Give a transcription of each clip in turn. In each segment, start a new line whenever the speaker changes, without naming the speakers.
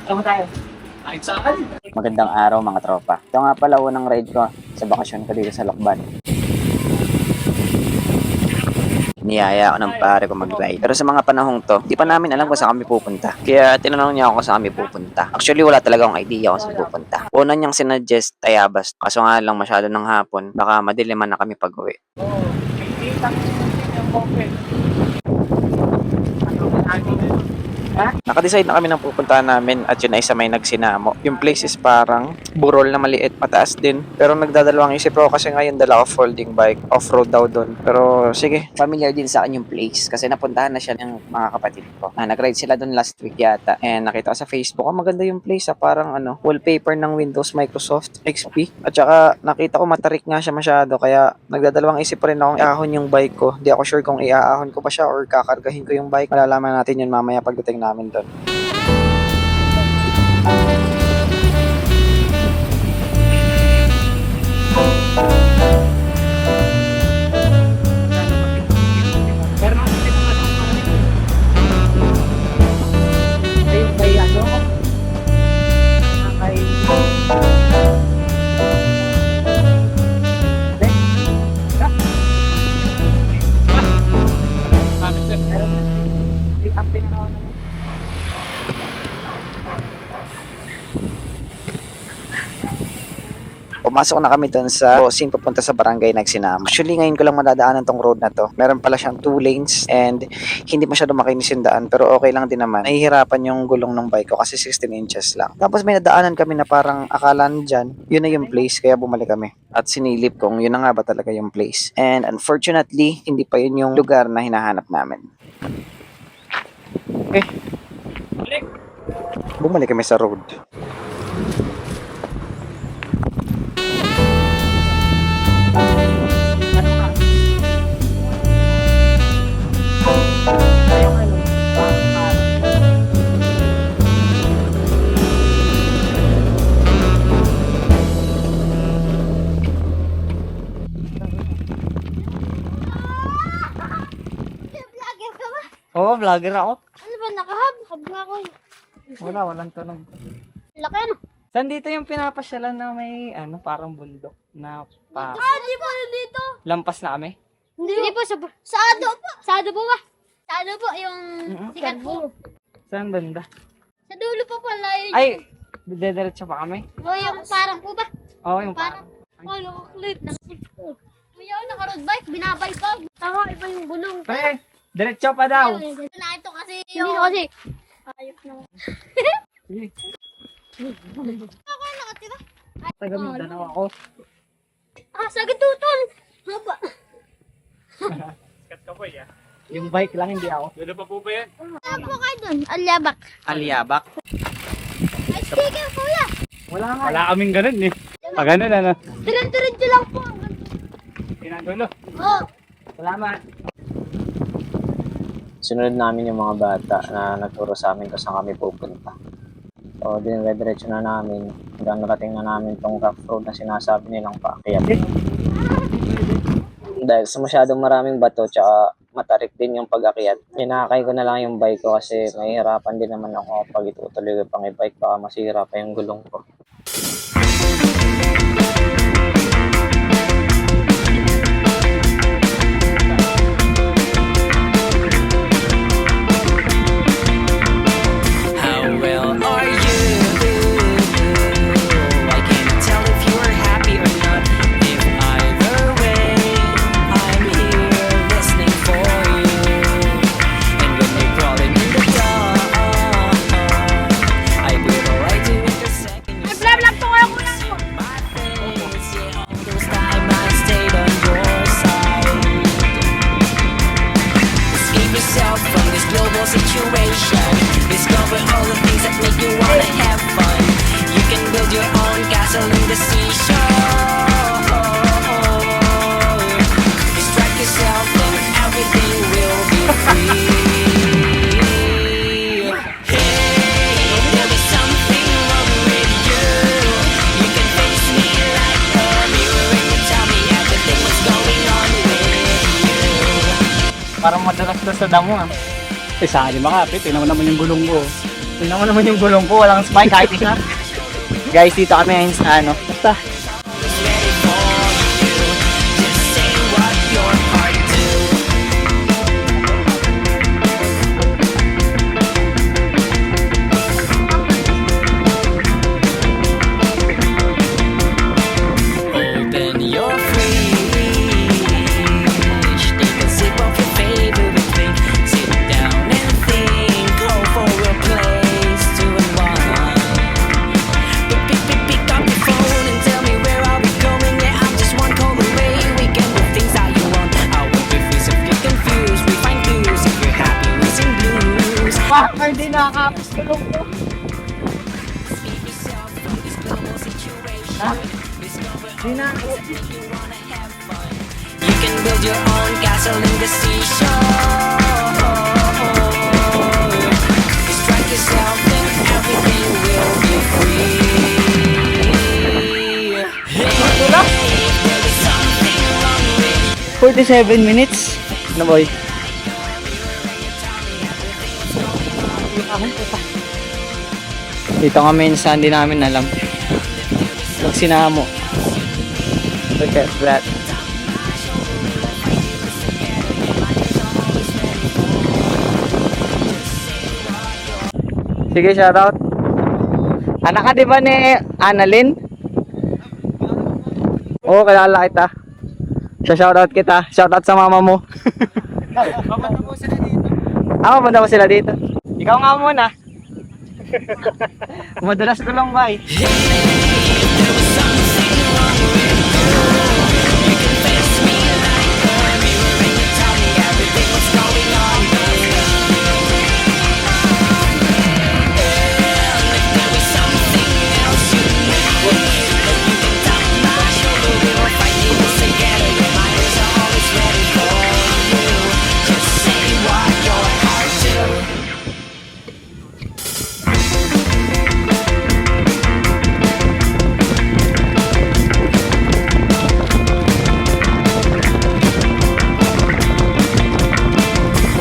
Tama tayo. Ay, saan?
Magandang araw mga tropa. Ito nga pala unang ride ko sa bakasyon ko dito sa Lokban. Niyaya ako ng pare ko mag-ride. Pero sa mga panahong to, di pa namin alam kung saan kami pupunta. Kaya tinanong niya ako kung saan kami pupunta. Actually, wala talaga akong idea kung saan pupunta. Una niyang sinuggest Tayabas. Kaso nga lang masyado ng hapon. Baka madiliman na kami pag-uwi.
Oo. May itang yung open.
Nakadecide na kami ng pupuntahan namin at yun ay sa may nagsinamo. Yung place is parang burol na maliit, mataas din. Pero nagdadalawang isip ako kasi ngayon dala ko folding bike. Off-road daw doon. Pero sige, familiar din sa akin yung place kasi napuntahan na siya ng mga kapatid ko. Nag-ride sila doon last week yata. And nakita ko sa Facebook, maganda yung place parang wallpaper ng Windows Microsoft XP. At saka nakita ko matarik nga siya masyado kaya nagdadalawang isip pa rin akong iahon yung bike ko. Di ako sure kung iaahon ko pa siya or kakargahin ko yung bike. Malalaman natin yun mamaya pagdating namin doon.
Pero nakita ko ano ang ayun ba yan? Kay...
Pumasok na kami doon sa crossing papunta sa barangay Nagsinama. Actually, ngayon ko lang madadaanan tong road na to. Meron pala siyang 2 lanes and hindi masyado makinis yung daan pero okay lang din naman. Nahihirapan yung gulong ng bike ko kasi 16 inches lang. Tapos may nadaanan kami na parang akala dyan, yun na yung place kaya bumalik kami. At sinilip kung yun na nga ba talaga yung place. And unfortunately, hindi pa yun yung lugar na hinahanap namin. Okay. Bumalik kami sa road.
Oo, vlogger ako.
Ano ba, nakahab? Hab nga ako.
Walang tunog.
Laki ano?
Saan dito yung pinapasyalan na may parang bundok na
Di po, dito.
lampas na kami?
Hindi po, sa Ado po. Sa Ado po ba? Sa Ado po, yung sikat po.
Saan banda?
Sa dulo po pala yun.
Ay, didiretso pa kami?
O yung parang po ba?
Oo, yung
Parang. Ano, clip. Kuya, naka-road bike, binabike ko. Tama, iba yung gulong.
Pre, diretso pa daw.
Na ito kasi yung... Hindi kasi. Ayos naman.
Sige.
Ako nakatira.
Taga Mindanao ako.
Sa gitutol. Haba.
Sikat ka po ya. Yung bike lang, hindi ako. Dito pa po ba yan?
Saan po kayo dun? Alyabak.
Aliyabak.
May sticker, kuya.
Wala nga. Wala kaming ganun eh. Pag ganun,
Diretso lang po.
Pinagulo.
Oo.
Salamat.
Sunod namin yung mga bata na nagturo sa amin kung saan kami pupunta. So, dinire-diretso na namin hanggang narating na namin tong rough road na sinasabi nilang paakyat. Dahil sa masyadong maraming bato tsaka matarik din yung pag-akyat, inakay ko na lang yung bike ko kasi mahihirapan din naman ako pag itutuloy ko pang i-bike baka masira pa yung gulong ko.
Situation. Discover all the things that make you wanna have fun. You can build your own castle in the seashore. Distract yourself and everything will be free. Hey, there'll be something wrong with you. You can face me like a mirror and you tell me everything what's going on with you.
Parang madalas na sa damo ah. Sa akin makapit, tingnan mo naman yung gulong ko. Tingnan mo naman yung gulong ko, walang spike kahit isa. Guys, dito kami ngayon sa ano. Basta.
ready for you. Just say what your heart do. Open your fridge, take a sip of your favorite drink. Sit down and think, go for a place to unwind. Pick up your phone and tell me where are we going. Yeah, I'm just one call away. We can do things that you want. I won't be free, so get confused. We find clues if you're happy, we sing blues.
Ay, hindi nakakapos gulong ko.
Escape yourself from this global situation. Discover
Hindi na.
you wanna have fun. You can build your own castle in the seashore. Distract yourself and everything will be free. Hey, there is something wrong with
47 minutes. Ano boy? Dito kami sa hindi namin alam. Magsinamo. Look at that. Sige, shoutout. Anak ka di ba ni Annalyn? Oo, kilala kita. Shoutout kita. Shoutout sa mama mo. Papunta po sila dito. Papunta po sila dito. Ikaw nga muna. Madalas ko lang ba eh.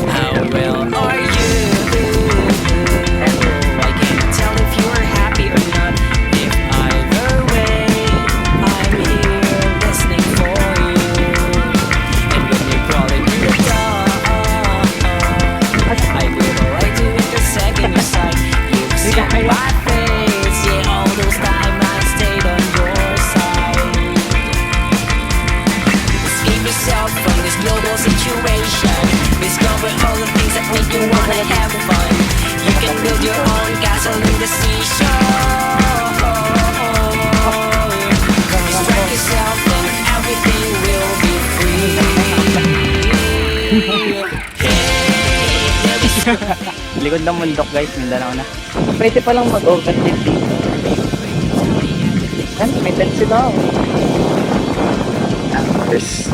How well are you? I can't tell if you're happy or not. If either way, I'm here listening for you. And when you're crawling through the dark, I will right to intersect in your sight. You've seen my face, yeah, all those time I stayed on your side. Escape yourself from this global situation. Discover all the things that make you wanna have fun. You can build your own castle in the seashore. Distract yourself and everything will be free.
Likod ng mundok guys, Mindanao na. Pwede palang mag-overtake dito. Yan, may tensi daw. There's